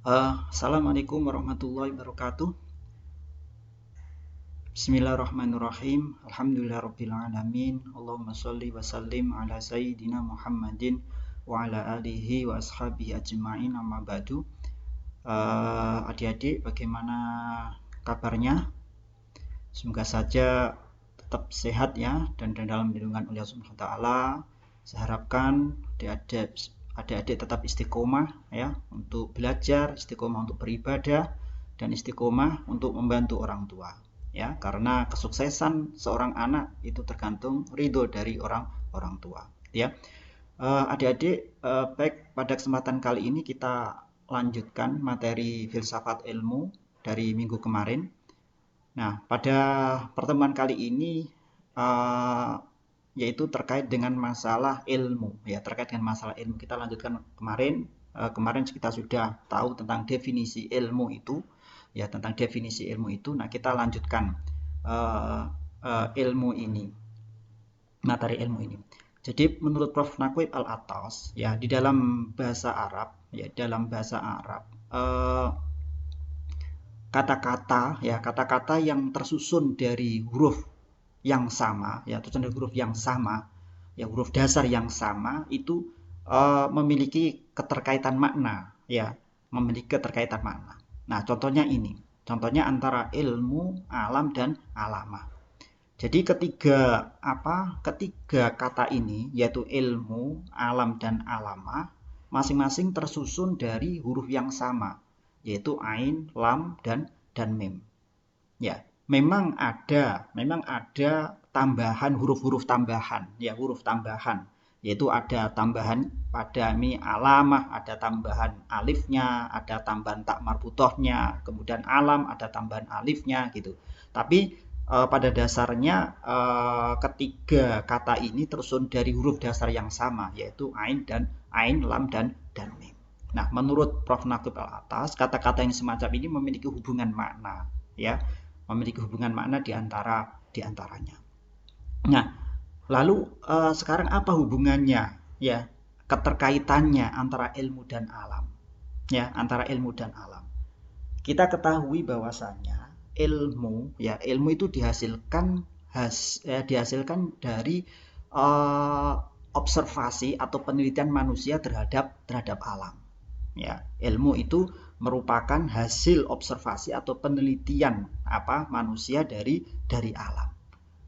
Assalamualaikum warahmatullahi wabarakatuh. Bismillahirrahmanirrahim. Alhamdulillahirabbil alamin. Allahumma shalli wa sallim ala sayyidina Muhammadin wa ala alihi wa ashabihi ajma'in, amma ba'du. Adik-adik, bagaimana kabarnya? Semoga saja tetap sehat ya, dan dalam lindungan Allah Subhanahu wa taala. Saya harapkan adik-adik tetap istiqomah ya, untuk belajar, istiqomah untuk beribadah, dan istiqomah untuk membantu orang tua ya, karena kesuksesan seorang anak itu tergantung ridho dari orang tua ya. Adik-adik, baik, pada kesempatan kali ini kita lanjutkan materi filsafat ilmu dari minggu kemarin. Nah, pada pertemuan kali ini yaitu terkait dengan masalah ilmu ya, terkait dengan masalah ilmu. Kita lanjutkan kemarin kita sudah tahu tentang definisi ilmu itu ya, tentang definisi ilmu itu. Nah, kita lanjutkan ilmu ini, materi ilmu ini. Jadi menurut Prof. Nakwib Al-Attas ya, di dalam bahasa Arab ya, kata-kata yang tersusun dari huruf yang sama ya, huruf dasar yang sama itu memiliki keterkaitan makna ya, Nah, contohnya antara ilmu, alam, dan alamah. Jadi ketiga kata ini, yaitu ilmu, alam, dan alamah, masing-masing tersusun dari huruf yang sama, yaitu ain, lam, dan mim. Ya, memang ada tambahan, huruf tambahan, yaitu ada tambahan pada alamah, ada tambahan alifnya, ada tambahan tak marbutohnya, kemudian alam ada tambahan alifnya gitu. Tapi pada dasarnya ketiga kata ini tersusun dari huruf dasar yang sama, yaitu ain, lam, dan mim. Nah, menurut Prof. Nakwib Al-Attas, kata-kata yang semacam ini memiliki hubungan makna ya, di antaranya. Nah, lalu sekarang apa hubungannya ya, keterkaitannya antara ilmu dan alam ya, Kita ketahui bahwasanya ilmu itu dihasilkan dari observasi atau penelitian manusia terhadap alam ya. Ilmu itu merupakan hasil observasi atau penelitian manusia dari alam.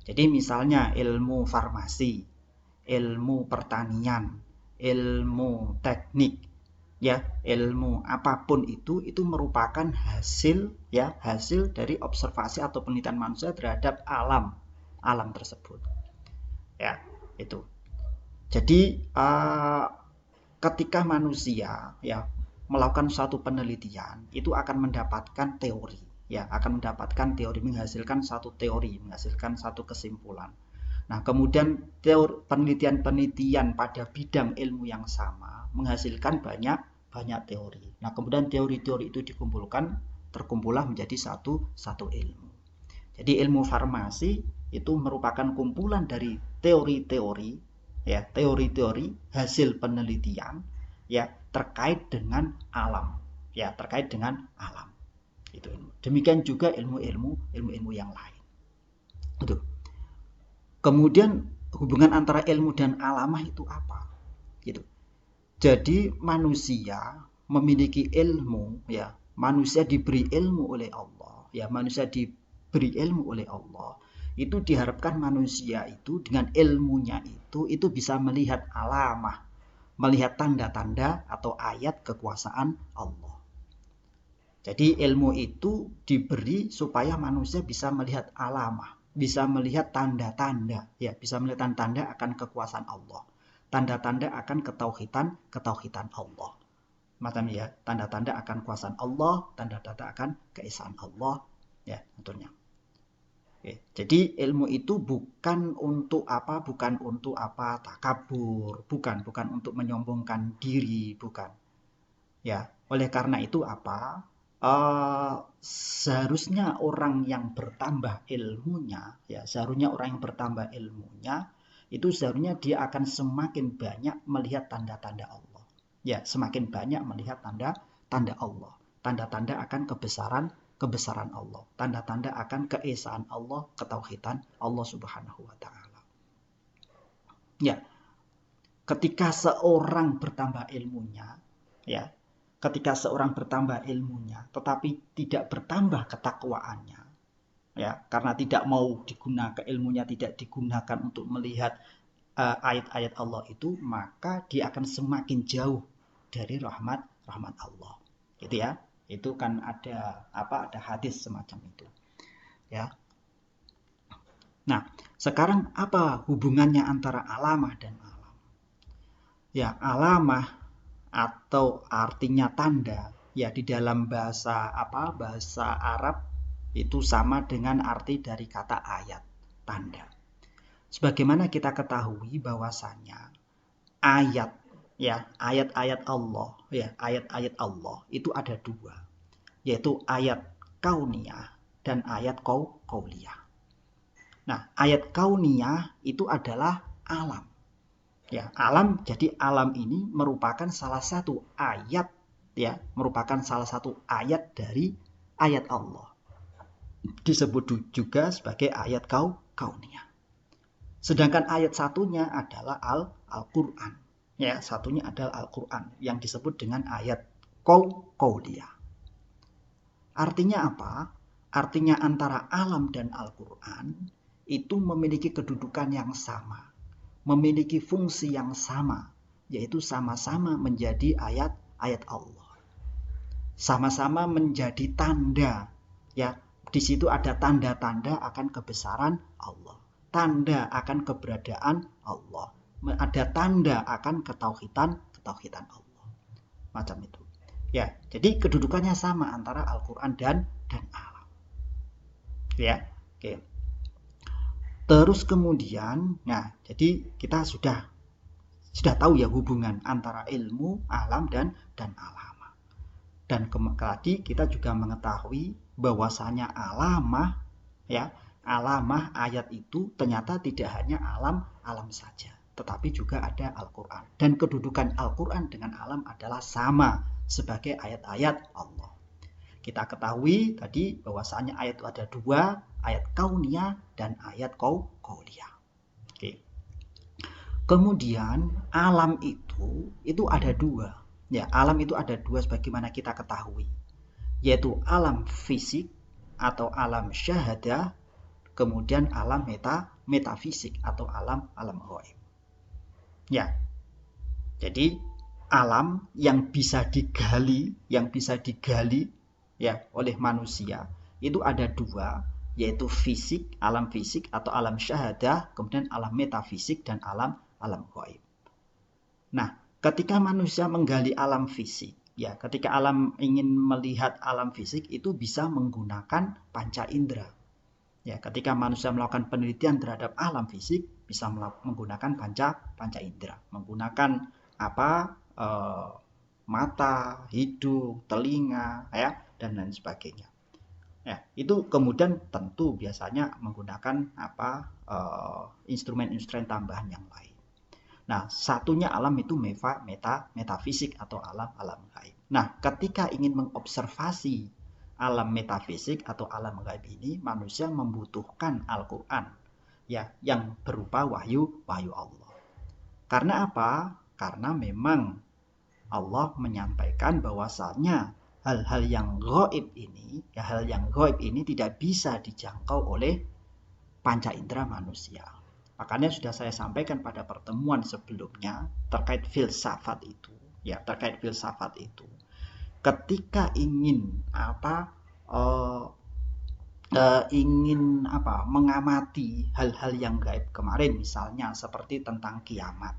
Jadi misalnya ilmu farmasi, ilmu pertanian, ilmu teknik ya, ilmu apapun itu merupakan hasil dari observasi atau penelitian manusia terhadap alam tersebut ya. Itu jadi ketika manusia ya melakukan suatu penelitian, itu akan mendapatkan teori ya, menghasilkan satu kesimpulan. Nah, kemudian penelitian pada bidang ilmu yang sama menghasilkan banyak teori. Nah, kemudian teori-teori itu terkumpullah menjadi satu ilmu. Jadi ilmu farmasi itu merupakan kumpulan dari teori-teori hasil penelitian ya, terkait dengan alam. Itu ilmu. Demikian juga ilmu yang lain. Itu. Kemudian hubungan antara ilmu dan alamah itu apa? Gitu. Jadi manusia memiliki ilmu ya, manusia diberi ilmu oleh Allah. Itu diharapkan manusia itu dengan ilmunya itu bisa melihat alamah, melihat tanda-tanda atau ayat kekuasaan Allah. Jadi ilmu itu diberi supaya manusia bisa melihat alamah, bisa melihat tanda-tanda ya, akan kekuasaan Allah, tanda-tanda akan ketauhidan Allah. Macam ya, tanda-tanda akan kekuasaan Allah, tanda-tanda akan keesaan Allah ya, tentunya. Oke, jadi ilmu itu bukan untuk takabur, bukan untuk menyombongkan diri, bukan. Ya, oleh karena itu seharusnya orang yang bertambah ilmunya itu seharusnya dia akan semakin banyak melihat tanda-tanda Allah. Ya, semakin banyak melihat tanda-tanda Allah. tanda-tanda akan kebesaran Allah, tanda-tanda akan keesaan Allah, ketauhidan Allah Subhanahu wa taala. Ya. Ketika seorang bertambah ilmunya, ya, ketika seorang bertambah ilmunya, tetapi tidak bertambah ketakwaannya, ya, karena tidak mau digunakan ilmunya, tidak digunakan untuk melihat ayat-ayat Allah itu, maka dia akan semakin jauh dari rahmat Allah, gitu ya. Itu kan ada hadis semacam itu, ya. Nah, sekarang apa hubungannya antara alamah dan alam? Ya, alamah atau artinya tanda, ya di dalam bahasa Arab itu sama dengan arti dari kata ayat, tanda. Sebagaimana kita ketahui bahwasanya ayat-ayat Allah, ya, ayat-ayat Allah itu ada dua, yaitu ayat kauniyah dan ayat qauliyah. Nah, ayat kauniyah itu adalah alam. Ya, alam, jadi alam ini merupakan salah satu ayat, ya, merupakan salah satu ayat dari ayat Allah. Disebut juga sebagai ayat kauniyah. Sedangkan ayat satunya adalah Al-Qur'an. Ya, satunya adalah Al-Qur'an yang disebut dengan ayat qauliyah. Artinya apa? Artinya antara alam dan Al-Qur'an itu memiliki kedudukan yang sama, memiliki fungsi yang sama, yaitu sama-sama menjadi ayat-ayat Allah. Sama-sama menjadi tanda, ya. Di situ ada tanda-tanda akan kebesaran Allah, tanda akan keberadaan Allah, ada tanda akan ketauhidan Allah. Macam itu. Ya, jadi kedudukannya sama antara Al-Qur'an dan alam. Ya, oke. Terus kemudian, nah, jadi kita sudah tahu ya hubungan antara ilmu, alam dan alamah. Dan tadi kita juga mengetahui bahwasanya alamah, ya, alamah ayat itu ternyata tidak hanya alam saja, tetapi juga ada Al-Qur'an. Dan kedudukan Al-Qur'an dengan alam adalah sama sebagai ayat-ayat Allah. Kita ketahui tadi bahwasanya ayat itu ada dua, ayat kauniyah dan ayat qauliyah. Oke. Kemudian alam itu ada dua. Ya, alam itu ada dua sebagaimana kita ketahui, yaitu alam fisik atau alam syahadah, kemudian alam metafisik atau alam ghaib. Ya. Jadi alam yang bisa digali ya oleh manusia itu ada dua, yaitu fisik, alam fisik atau alam syahadah, kemudian alam metafisik dan alam ghaib. Nah, ketika manusia menggali alam fisik, ya, ketika alam ingin melihat alam fisik itu bisa menggunakan panca indera. Ya, ketika manusia melakukan penelitian terhadap alam fisik bisa menggunakan panca indera, menggunakan mata, hidung, telinga, ya, dan lain sebagainya. Ya, itu kemudian tentu biasanya menggunakan instrumen-instrumen tambahan yang lain. Nah, satunya alam itu metafisik atau alam gaib. Nah, ketika ingin mengobservasi alam metafisik atau alam gaib ini, manusia membutuhkan Al-Qur'an, ya, yang berupa wahyu Allah. Karena apa? Karena memang Allah menyampaikan bahwasanya hal-hal yang gaib ini tidak bisa dijangkau oleh panca indera manusia. Makanya sudah saya sampaikan pada pertemuan sebelumnya terkait filsafat itu, ya, ketika ingin mengamati hal-hal yang gaib kemarin, misalnya seperti tentang kiamat,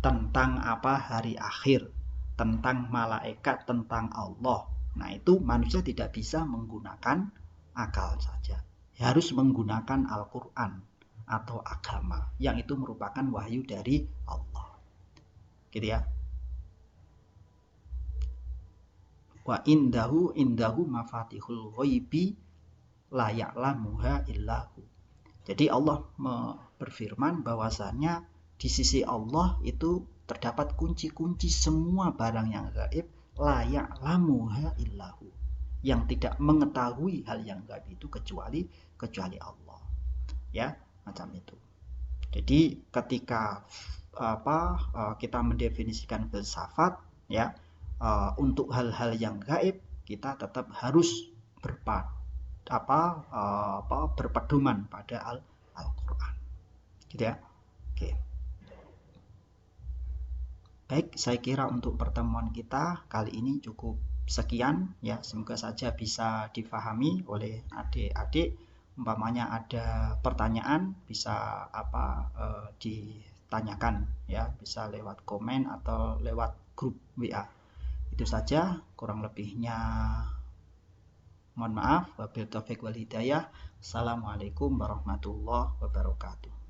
tentang hari akhir, tentang malaikat, tentang Allah. Nah, itu manusia tidak bisa menggunakan akal saja, harus menggunakan Al-Qur'an atau agama yang itu merupakan wahyu dari Allah, gitu ya. Wa indahu mafatihul ghaibi la ya'lamuha illahu. Jadi Allah berfirman bahwasanya di sisi Allah itu terdapat kunci-kunci semua barang yang gaib la ya'lamuha illahu, yang tidak mengetahui hal yang gaib itu kecuali Allah, ya, macam itu. Jadi ketika kita mendefinisikan filsafat, ya, untuk hal-hal yang gaib kita tetap harus berpedoman pada Al-Qur'an, gitu ya. Oke. Baik, saya kira untuk pertemuan kita kali ini cukup sekian, ya. Semoga saja bisa difahami oleh adik-adik. Umpamanya ada pertanyaan bisa ditanyakan, ya, bisa lewat komen atau lewat grup WA. Itu saja, kurang lebihnya mohon maaf. Wabillahi taufiq wal hidayah. Assalamualaikum warahmatullahi wabarakatuh.